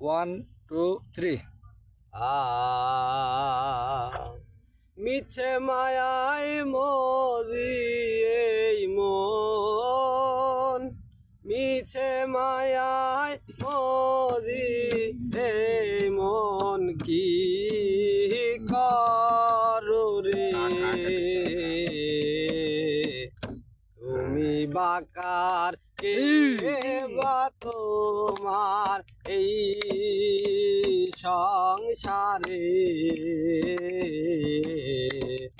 1 2 3 মিছে মায়ায় মজি এই মন, মিছে মায়ায় মজি এই মন, কি করো রে তুমি বাকার কে বা তোমার এই সংসারে,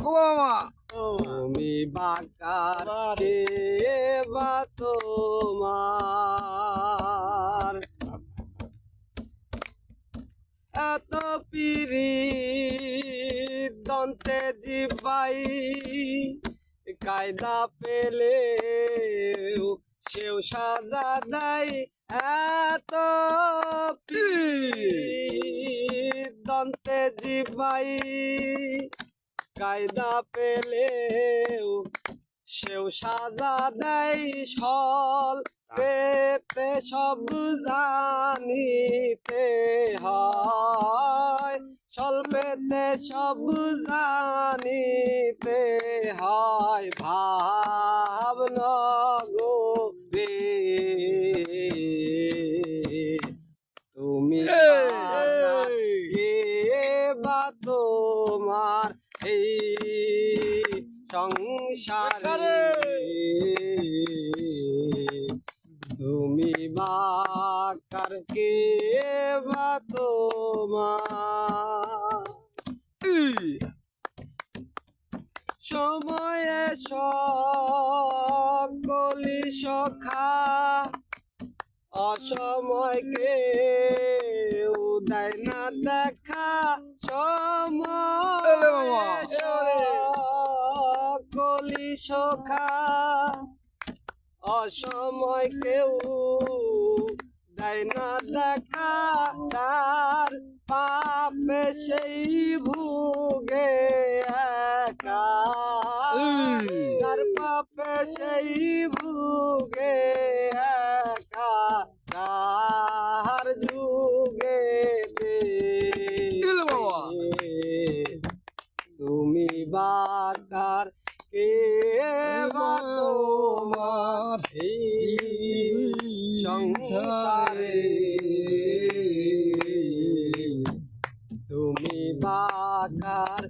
তুমি বাকার কে বা তোমার এত পিরি দন্তে জিবাই কায়দা পেলে সেও সাজা দেয়, এত দন্তে জিবাই কায়দা পেলে সেও সাজা দেয়, সল পেতে সব জানিতে হয়, সল পেতে সব জানিতে হয়, ভাবনা গো রে তুমি কে বা তোমার এই সংসারে, তুমি বাকার কে বা তোমার সময়ে সকলি সখা অসময় কেউ দেয় না দেখা, সময় সকলি সখা অসময় কেউ দেয় না দেখা, তার পাপে সেই ভুগে একা, তার পাপে সেই ভুগে একা, তার যুগে তুমি বাকার কে বা তোমার এই সংসারে, তুমি বাকার